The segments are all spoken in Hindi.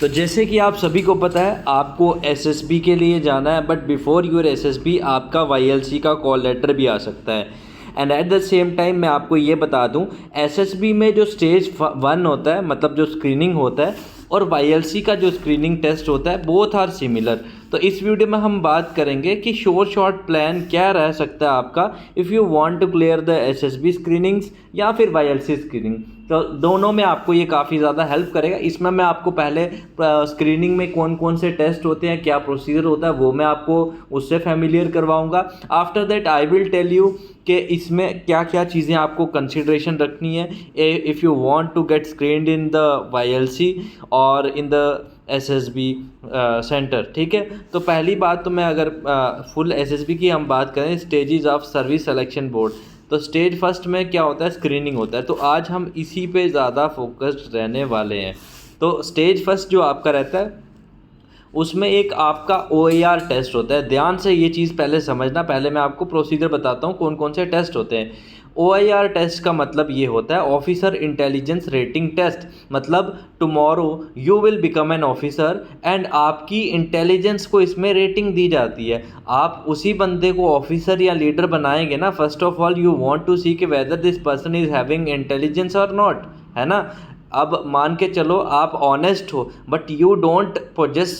तो जैसे कि आप सभी को पता है आपको एसएसबी के लिए जाना है, बट बिफोर यूर एसएसबी आपका वाईएलसी का कॉल लेटर भी आ सकता है। And at the same time मैं आपको ये बता दूं, एसएसबी में जो स्टेज 1 होता है, मतलब जो स्क्रीनिंग होता है, और वाईएलसी का जो स्क्रीनिंग टेस्ट होता है, बोथ आर सिमिलर। तो इस वीडियो में हम बात करेंगे कि शॉर्ट प्लान क्या रह सकता है आपका if you want to clear the SSB screenings या फिर वाईएलसी स्क्रीनिंग। तो दोनों में आपको ये काफ़ी ज़्यादा हेल्प करेगा। इसमें मैं आपको पहले स्क्रीनिंग में कौन कौन से टेस्ट होते हैं, क्या प्रोसीजर होता है, वो मैं आपको उससे फैमिलियर करवाऊंगा। After that I will tell you कि इसमें क्या क्या चीज़ें आपको कंसिडरेशन रखनी है if you want to get screened in the YLC और इन द एसएसबी सेंटर। ठीक है, तो पहली बात तो मैं अगर फुल एसएसबी की हम बात करें, stages of service selection board, तो स्टेज फर्स्ट में क्या होता है, स्क्रीनिंग होता है। तो आज हम इसी पे ज़्यादा फोकस्ड रहने वाले हैं। तो स्टेज फर्स्ट जो आपका रहता है उसमें एक आपका OAR टेस्ट होता है। ध्यान से ये चीज़ पहले समझना, पहले मैं आपको प्रोसीजर बताता हूँ कौन कौन से टेस्ट होते हैं। OAR टेस्ट का मतलब ये होता है ऑफिसर इंटेलिजेंस रेटिंग टेस्ट। मतलब tomorrow you will become an officer and आपकी इंटेलिजेंस को इसमें रेटिंग दी जाती है। आप उसी बंदे को ऑफिसर या लीडर बनाएंगे ना। First of all you want to see कि whether this person is having intelligence और नॉट, है ना। अब मान के चलो आप ऑनेस्ट हो but you don't possess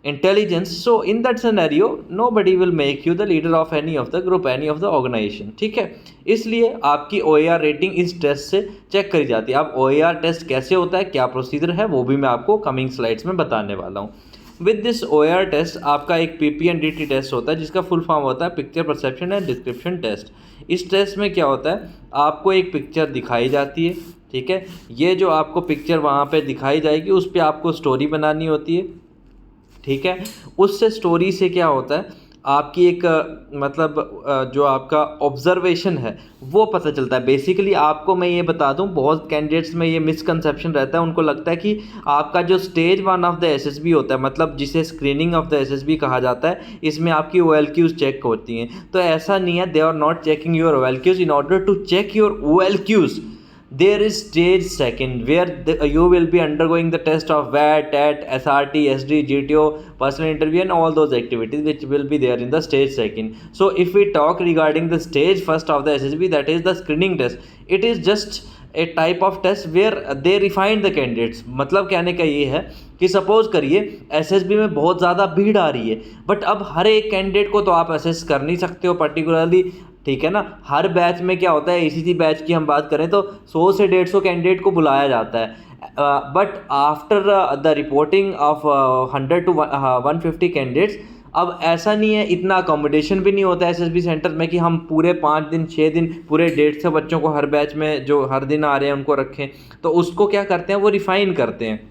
intelligence, so in that scenario nobody will make you the leader of any of the group, any of the organization. ठीक है, इसलिए आपकी OAR रेटिंग इस टेस्ट से चेक करी जाती है। अब OAR टेस्ट कैसे होता है, क्या प्रोसीजर है, वो भी मैं आपको कमिंग स्लाइड्स में बताने वाला हूँ। विद दिस OAR टेस्ट आपका एक PPNDT टेस्ट होता है जिसका फुल फॉर्म होता है picture perception and description test. इस टेस्ट में क्या होता है, आपको एक पिक्चर दिखाई जाती है। ठीक है, ये जो आपको पिक्चर वहाँ पे दिखाई जाएगी उस पर आपको स्टोरी बनानी होती है। ठीक है, उससे स्टोरी से क्या होता है, आपकी एक मतलब जो आपका ऑब्जर्वेशन है वो पता चलता है। बेसिकली आपको मैं ये बता दूं, बहुत कैंडिडेट्स में ये मिसकंसेप्शन रहता है, उनको लगता है कि आपका जो स्टेज 1 ऑफ द एसएसबी होता है, मतलब जिसे स्क्रीनिंग ऑफ द एसएसबी कहा जाता है, इसमें आपकी OLQs चेक होती हैं। तो ऐसा नहीं है, they are not checking your OLQs। In order to check your OLQs there is stage second where you will be undergoing the test of VAT, TET, SRT, SD, GTO, personal interview and all those activities which will be there in the stage second. So if we talk regarding the stage first of the SSB, that is the screening test, it is just a type of test where they refine the candidates। मतलब कहने का ये है कि सपोज करिए एसएसबी में बहुत ज़्यादा भीड़ आ रही है, बट अब हर एक कैंडिडेट को तो आप असेस कर नहीं सकते हो पर्टिकुलरली। ठीक है ना, हर बैच में क्या होता है, ACC बैच की हम बात करें तो 100 से 150 कैंडिडेट को बुलाया जाता है। But after the reporting of 100 to 150 candidates, अब ऐसा नहीं है, इतना अकोमोडेशन भी नहीं होता है एसएसबी सेंटर में कि हम पूरे 5 दिन 6 दिन पूरे 150 बच्चों को हर बैच में जो हर दिन आ रहे हैं उनको रखें। तो उसको क्या करते हैं, वो रिफ़ाइन करते हैं।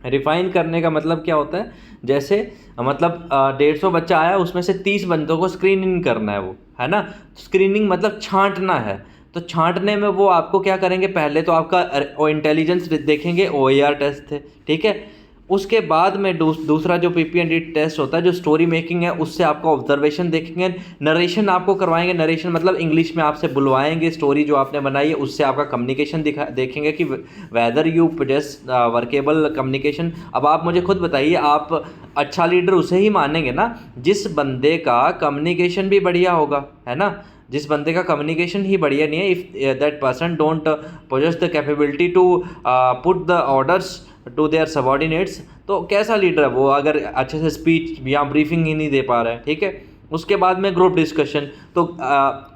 रिफ़ाइन करने का मतलब क्या होता है, जैसे मतलब 150 बच्चा आया, उसमें से 30 बंदों को स्क्रीनिंग करना है, वो है ना। स्क्रीनिंग मतलब छांटना है। तो छांटने में वो आपको क्या करेंगे, पहले तो आपका इंटेलिजेंस देखेंगे, OAR टेस्ट थे। ठीक है, उसके बाद में दूसरा जो PPND टेस्ट होता है, जो स्टोरी मेकिंग है, उससे आपका ऑब्जर्वेशन देखेंगे। नरेशन आपको करवाएंगे, नरेशन मतलब इंग्लिश में आपसे बुलवाएंगे, स्टोरी जो आपने बनाई है उससे आपका कम्युनिकेशन देखेंगे कि whether you possess workable communication. अब आप मुझे खुद बताइए, आप अच्छा लीडर उसे ही मानेंगे ना जिस बंदे का कम्युनिकेशन भी बढ़िया होगा, है ना। जिस बंदे का कम्युनिकेशन ही बढ़िया नहीं है, if that person don't possess the capability to put the orders to their subordinates, तो कैसा लीडर है वो, अगर अच्छे से स्पीच या ब्रीफिंग ही नहीं दे पा रहा है। ठीक है, उसके बाद में ग्रुप डिस्कशन। तो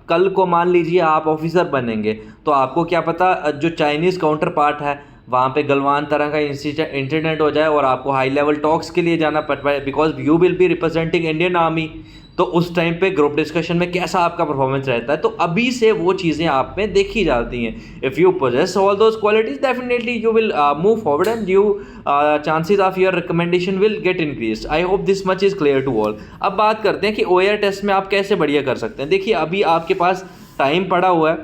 कल को मान लीजिए आप ऑफिसर बनेंगे, तो आपको क्या पता जो चाइनीज़ काउंटर पार्ट है वहाँ पे गलवान तरह का इंसिडेंट हो जाए और आपको हाई लेवल टॉक्स के लिए जाना पड़ पाए, because you will be representing Indian army. तो उस टाइम पे ग्रुप डिस्कशन में कैसा आपका परफॉर्मेंस रहता है, तो अभी से वो चीज़ें आप में देखी जाती हैं। If you possess all those qualities, definitely you will move forward and you chances of your recommendation will get increase. I hope this much is clear to all. अब बात करते हैं कि OAR टेस्ट में आप कैसे बढ़िया कर सकते हैं। देखिए, अभी आपके पास टाइम पड़ा हुआ है,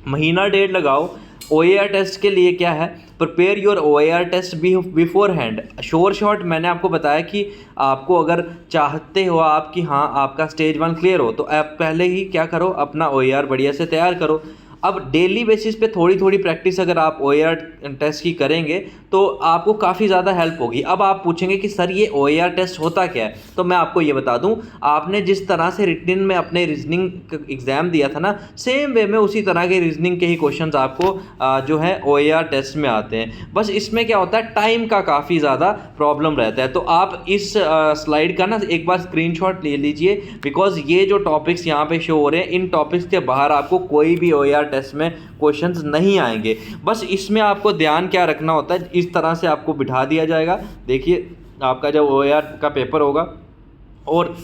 महीना डेढ़ लगाओ। OAR टेस्ट के लिए क्या है, prepare your OAR test beforehand. Short मैंने आपको बताया कि आपको अगर चाहते हो आप कि हाँ आपका स्टेज 1 क्लियर हो, तो आप पहले ही क्या करो, अपना OAR बढ़िया से तैयार करो। अब डेली बेसिस पे थोड़ी थोड़ी प्रैक्टिस अगर आप OER टेस्ट की करेंगे तो आपको काफ़ी ज़्यादा हेल्प होगी। अब आप पूछेंगे कि सर ये OER टेस्ट होता क्या है, तो मैं आपको ये बता दूं, आपने जिस तरह से रिटन में अपने रीजनिंग एग्ज़ाम दिया था ना, सेम वे में उसी तरह के रीजनिंग के ही क्वेश्चंस आपको जो है OER टेस्ट में आते हैं। बस इसमें क्या होता है, टाइम का काफ़ी ज़्यादा प्रॉब्लम रहता है। तो आप इस स्लाइड का ना एक बार स्क्रीनशॉट ले लीजिए, बिकॉज ये जो टॉपिक्स यहाँ पे शो हो रहे हैं, इन टॉपिक्स के बाहर आपको कोई भी OER टेस्ट में क्वेश्चंस नहीं आएंगे। बस इसमें आपको ध्यान क्या रखना होता है, इस तरह से आपको बिठा दिया जाएगा। देखिए आपका जब OER का पेपर होगा और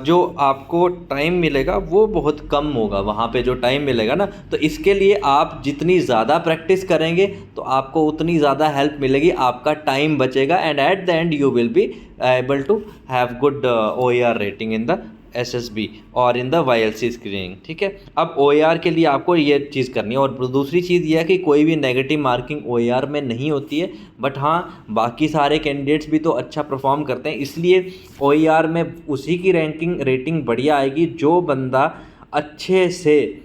जो आपको टाइम मिलेगा वो बहुत कम होगा, वहाँ पे जो टाइम मिलेगा ना, तो इसके लिए आप जितनी ज़्यादा प्रैक्टिस करेंगे तो आपको उतनी ज़्यादा हेल्प मिलेगी, आपका टाइम बचेगा and at the end you will be able to have good OER rating in the SSB और इन द YLC स्क्रीनिंग। ठीक है, अब OER के लिए आपको ये चीज़ करनी है। और दूसरी चीज़ ये है कि कोई भी नेगेटिव मार्किंग OER में नहीं होती है, बट हाँ बाकी सारे कैंडिडेट्स भी तो अच्छा परफॉर्म करते हैं, इसलिए OER में उसी की रेटिंग बढ़िया आएगी जो बंदा अच्छे से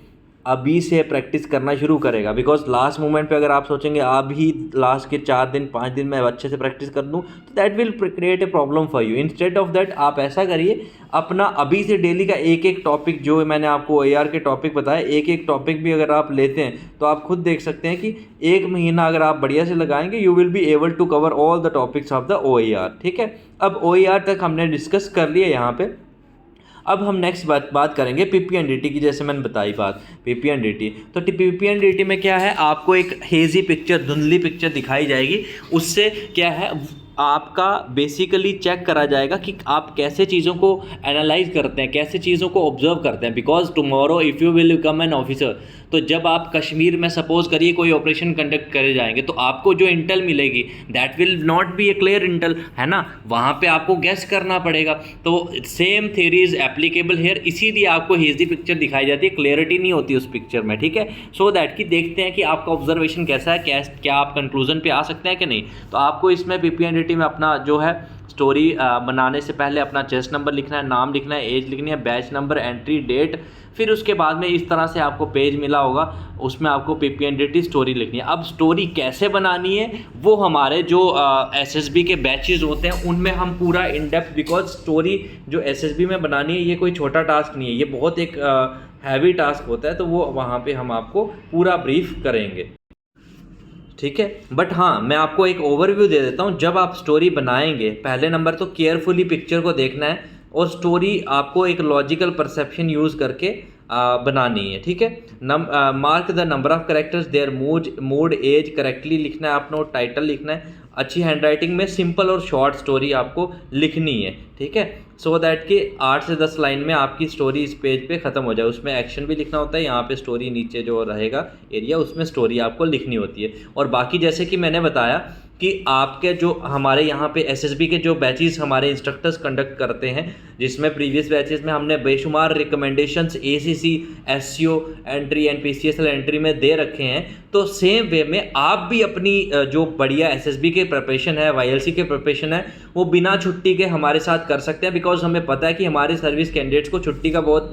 अभी से प्रैक्टिस करना शुरू करेगा। बिकॉज लास्ट मोमेंट पे अगर आप सोचेंगे अभी लास्ट के 4 दिन 5 दिन में अच्छे से प्रैक्टिस कर लूँ, तो that will create a problem for you. Instead of that आप ऐसा करिए, अपना अभी से डेली का एक एक टॉपिक, जो मैंने आपको OER के टॉपिक बताए, एक एक टॉपिक भी अगर आप लेते हैं तो आप खुद देख सकते हैं कि 1 महीना अगर आप बढ़िया से लगाएंगे, you will be able to cover all the topics of the OER। ठीक है, अब OER तक हमने डिस्कस कर लिया यहाँ पे। अब हम नेक्स्ट बात करेंगे PPNDT की। जैसे मैंने बताई बात PPNDT, तो PPNDT में क्या है, आपको एक हेजी पिक्चर, धुंधली पिक्चर दिखाई जाएगी। उससे क्या है, आपका बेसिकली चेक करा जाएगा कि आप कैसे चीज़ों को एनालाइज करते हैं, कैसे चीज़ों को ऑब्जर्व करते हैं। Because tomorrow if you will become an officer, तो जब आप कश्मीर में सपोज करिए कोई ऑपरेशन कंडक्ट करे जाएंगे, तो आपको जो इंटेल मिलेगी that will not be a clear intel, है ना, वहाँ पे आपको गेस करना पड़ेगा। तो same theory is applicable here, इसीलिए आपको हेजी पिक्चर दिखाई जाती है, क्लियरिटी नहीं होती उस पिक्चर में। ठीक है, सो दैट कि देखते हैं कि आपका ऑब्जर्वेशन कैसा है, क्या आप कंक्लूजन पे आ सकते हैं कि नहीं। तो आपको इसमें PPNDT में अपना जो है स्टोरी बनाने से पहले अपना चेस्ट नंबर लिखना है, नाम लिखना है, एज लिखनी है, बैच नंबर, एंट्री डेट, फिर उसके बाद में इस तरह से आपको पेज मिला होगा, उसमें आपको PPNDT स्टोरी लिखनी है। अब स्टोरी कैसे बनानी है वो हमारे जो SSB के बैचेस होते हैं उनमें हम पूरा इन डेप्थ, बिकॉज स्टोरी जो SSB में बनानी है ये कोई छोटा टास्क नहीं है, ये बहुत एक हैवी टास्क होता है, तो वो वहाँ पे हम आपको पूरा ब्रीफ करेंगे। ठीक है, बट हाँ मैं आपको एक ओवरव्यू दे देता हूँ। जब आप स्टोरी बनाएंगे, पहले नंबर तो केयरफुली पिक्चर को देखना है और स्टोरी आपको एक लॉजिकल परसेप्शन यूज़ करके बनानी है। ठीक है, mark the number of characters, their mood age correctly लिखना है, आपको टाइटल लिखना है, अच्छी हैंडराइटिंग में सिंपल और शॉर्ट स्टोरी आपको लिखनी है। ठीक है, सो दैट कि 8 से 10 लाइन में आपकी स्टोरी इस पेज पे ख़त्म हो जाए। उसमें एक्शन भी लिखना होता है, यहाँ पे स्टोरी नीचे जो रहेगा एरिया, उसमें स्टोरी आपको लिखनी होती है। और बाकी जैसे कि मैंने बताया कि आपके जो हमारे यहाँ पे SSB के जो बैचेस हमारे इंस्ट्रक्टर्स कंडक्ट करते हैं, जिसमें प्रीवियस बैचेस में हमने बेशुमार recommendations ACC, SCO entry and PCSL entry में दे रखे हैं, तो सेम वे में आप भी अपनी जो बढ़िया SSB के प्रिपरेशन है, YLC के प्रिपरेशन है, वो बिना छुट्टी के हमारे साथ कर सकते हैं। बिकॉज हमें पता है कि हमारे सर्विस कैंडिडेट्स को छुट्टी का बहुत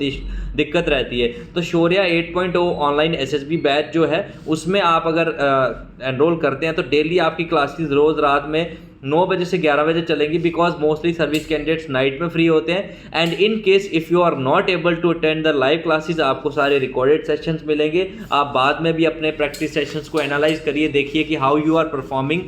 दिक्कत रहती है। तो शौर्या 8.0 ऑनलाइन SSB बैच जो है उसमें आप अगर एनरोल करते हैं तो डेली आपकी क्लासेस रोज़ रात में 9 बजे से 11 बजे चलेंगी, because mostly service candidates night में फ्री होते हैं। And in case if you are not able to attend the live classes, आपको सारे रिकॉर्डेड सेशंस मिलेंगे। आप बाद में भी अपने प्रैक्टिस सेशंस को एनालाइज करिए, देखिए कि हाउ यू आर परफॉर्मिंग।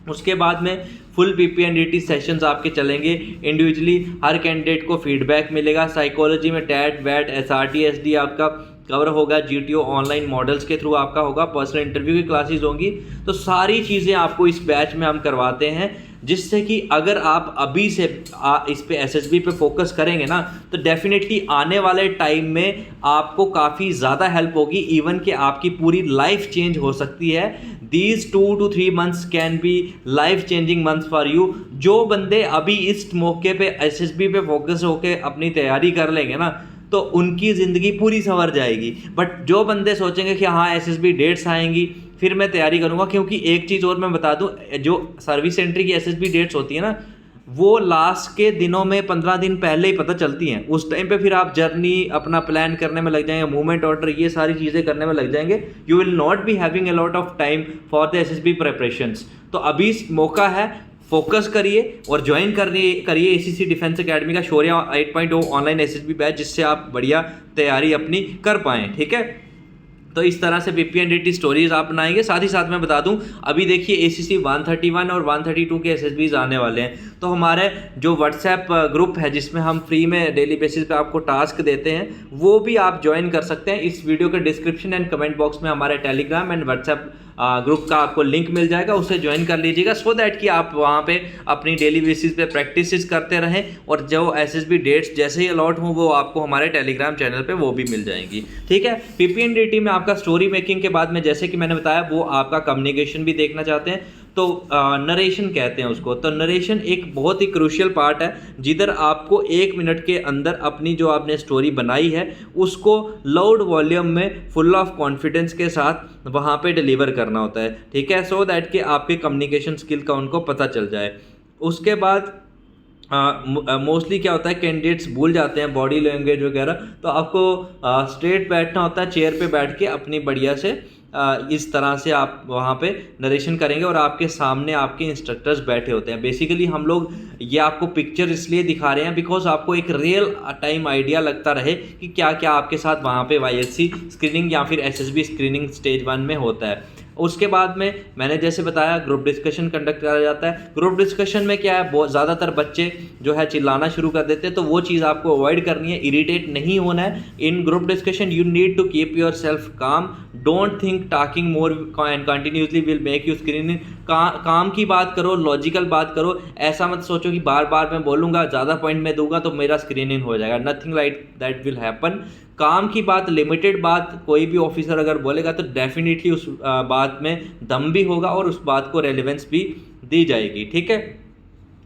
उसके बाद में फुल PPNDT सेशंस आपके चलेंगे, इंडिविजुअली हर कैंडिडेट को फीडबैक मिलेगा। साइकोलॉजी में टैट वैट SRT SD आपका कवर होगा, GTO ऑनलाइन मॉडल्स के थ्रू आपका होगा, पर्सनल इंटरव्यू की क्लासेस होंगी। तो सारी चीज़ें आपको इस बैच में हम करवाते हैं, जिससे कि अगर आप अभी से इस पे SSB पे फोकस करेंगे ना, तो डेफिनेटली आने वाले टाइम में आपको काफ़ी ज़्यादा हेल्प होगी, इवन कि आपकी पूरी लाइफ चेंज हो सकती है। These 2 to 3 months can be life changing months for you. जो बंदे अभी इस मौके पे SSB पे फोकस होकर अपनी तैयारी कर लेंगे ना, तो उनकी ज़िंदगी पूरी संवर जाएगी। बट जो बंदे सोचेंगे कि हाँ SSB डेट्स आएंगी फिर मैं तैयारी करूँगा, क्योंकि एक चीज़ और मैं बता दूँ, जो सर्विस एंट्री की SSB डेट्स होती है ना, वो लास्ट के दिनों में 15 दिन पहले ही पता चलती हैं। उस टाइम पे फिर आप जर्नी अपना प्लान करने में लग जाएंगे, मूवमेंट ऑर्डर, ये सारी चीज़ें करने में लग जाएंगे। You will not be having a lot of time for the SSB preparations. तो अभी मौका है, फोकस करिए और ज्वाइन करिए एसीसी डिफेंस एकेडमी का शौर्य 8.0 ऑनलाइन एसएसबी बैच, जिससे आप बढ़िया तैयारी अपनी कर पाएँ। ठीक है, तो इस तरह से PPNDT स्टोरीज आप बनाएंगे। साथ ही साथ मैं बता दूं, अभी देखिए ACC 131 और 132 के SSBs आने वाले हैं। तो हमारे जो व्हाट्सएप ग्रुप है जिसमें हम फ्री में डेली बेसिस पे आपको टास्क देते हैं, वो भी आप ज्वाइन कर सकते हैं। इस वीडियो के डिस्क्रिप्शन एंड कमेंट बॉक्स में हमारे टेलीग्राम एंड व्हाट्सएप ग्रुप का आपको लिंक मिल जाएगा, उससे ज्वाइन कर लीजिएगा, सो दैट कि आप वहाँ पे अपनी डेली बेसिस पे प्रैक्टिस करते रहें और जो SSB डेट्स जैसे ही अलॉट हों वो आपको हमारे टेलीग्राम चैनल पे वो भी मिल जाएंगी। ठीक है, PPNDT में आपका स्टोरी मेकिंग के बाद में, जैसे कि मैंने बताया, वो आपका कम्युनिकेशन भी देखना चाहते हैं, तो नरेशन कहते हैं उसको। तो नरेशन एक बहुत ही क्रूशियल पार्ट है, जिधर आपको 1 मिनट के अंदर अपनी जो आपने स्टोरी बनाई है उसको लाउड वॉल्यूम में फुल ऑफ कॉन्फिडेंस के साथ वहाँ पे डिलीवर करना होता है। ठीक है, सो दैट कि आपके कम्युनिकेशन स्किल का उनको पता चल जाए। उसके बाद मोस्टली क्या होता है, कैंडिडेट्स भूल जाते हैं बॉडी लैंग्वेज वगैरह, तो आपको स्ट्रेट बैठना होता है, चेयर पे बैठ के अपनी बढ़िया से इस तरह से आप वहाँ पे नरेशन करेंगे और आपके सामने आपके इंस्ट्रक्टर्स बैठे होते हैं। बेसिकली हम लोग ये आपको पिक्चर इसलिए दिखा रहे हैं बिकॉज आपको एक रियल टाइम आइडिया लगता रहे कि क्या क्या आपके साथ वहाँ पे YLC स्क्रीनिंग या फिर SSB स्क्रीनिंग स्टेज 1 में होता है। उसके बाद में मैंने जैसे बताया ग्रुप डिस्कशन कंडक्ट करा जाता है। ग्रुप डिस्कशन में क्या है, बहुत ज़्यादातर बच्चे जो है चिल्लाना शुरू कर देते हैं, तो वो चीज़ आपको अवॉइड करनी है, इरिटेट नहीं होना है। In group discussion you need to keep yourself calm, don't think talking more and continuously will make you screening. काम की बात करो, लॉजिकल बात करो, ऐसा मत सोचो कि बार बार मैं बोलूँगा, ज़्यादा पॉइंट मैं दूंगा तो मेरा स्क्रीनिंग हो जाएगा। Nothing like that will happen. काम की बात, लिमिटेड बात कोई भी ऑफिसर अगर बोलेगा तो डेफिनेटली उस बात में दम भी होगा और उस बात को रेलेवेंस भी दी जाएगी। ठीक है,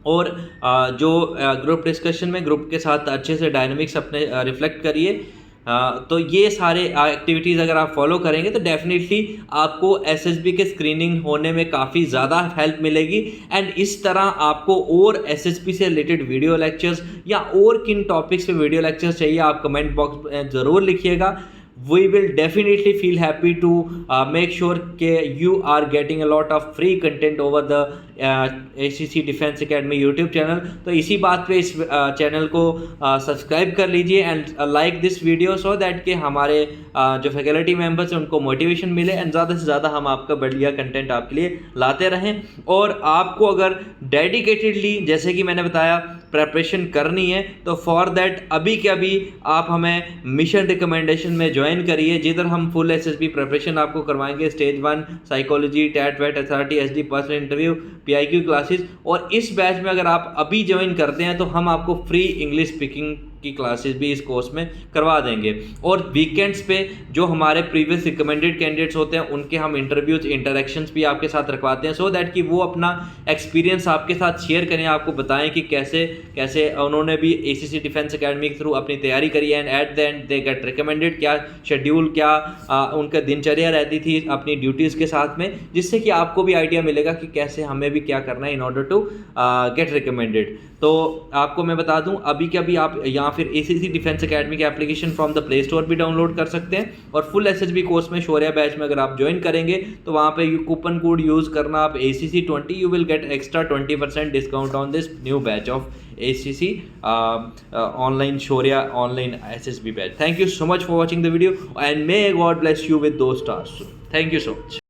और जो ग्रुप डिस्कशन में ग्रुप के साथ अच्छे से डायनामिक्स अपने रिफ्लेक्ट करिए। तो ये सारे एक्टिविटीज़ अगर आप फॉलो करेंगे तो डेफिनेटली आपको SSB के स्क्रीनिंग होने में काफ़ी ज़्यादा हेल्प मिलेगी। एंड इस तरह आपको और SSB से रिलेटेड वीडियो लेक्चर्स या और किन टॉपिक्स पे वीडियो लेक्चर्स चाहिए, आप कमेंट बॉक्स में ज़रूर लिखिएगा। we will definitely feel happy to make sure that you are getting a lot of free content over the ACC Defense Academy YouTube channel। तो इसी बात पे इस चैनल को सब्सक्राइब कर लीजिए and like this video, so that कि हमारे जो फैकल्टी मेंबर्स हैं उनको मोटिवेशन मिले एंड ज़्यादा से ज़्यादा हम आपका बढ़िया कंटेंट आपके लिए लाते रहें। और आपको अगर डेडिकेटेडली, जैसे कि मैंने बताया, प्रेपरेशन करनी है तो फॉर दैट अभी के अभी आप हमें मिशन रिकमेंडेशन में ज्वाइन करिए, जिधर हम फुल SSB प्रिपरेशन आपको करवाएंगे। स्टेज 1 साइकोलॉजी, टैट वेट authority, SD personal interview, PIQ classes. और इस बैच में अगर आप अभी ज्वाइन करते हैं तो हम आपको फ्री इंग्लिश स्पीकिंग की क्लासेस भी इस कोर्स में करवा देंगे। और वीकेंड्स पे जो हमारे प्रीवियस रिकमेंडेड कैंडिडेट्स होते हैं उनके हम इंटरव्यूज, इंटरेक्शंस भी आपके साथ रखवाते हैं, सो दैट कि वो अपना एक्सपीरियंस आपके साथ शेयर करें, आपको बताएं कि कैसे कैसे उन्होंने भी ACC डिफेंस एकेडमी के थ्रू अपनी तैयारी करी है and at the and they get recommended. क्या शेड्यूल, क्या उनका दिनचर्या रहती थी अपनी ड्यूटीज़ के साथ में, जिससे कि आपको भी आइडिया मिलेगा कि कैसे हमें भी क्या करना है in order to get recommended. तो आपको मैं बता दूं, अभी के अभी आप यहाँ फिर ACC डिफेंस एकेडमी के application from the play store भी डाउनलोड कर सकते हैं। और फुल SSB कोर्स में शौर्य बैच में अगर आप ज्वाइन करेंगे तो वहाँ पे कूपन कोड यूज़ करना आप ACC20, you will get extra 20% discount on this new batch of ACC online Shaurya online SSB batch. Thank you so much for watching the video and may God bless you with those stars. Thank you so much.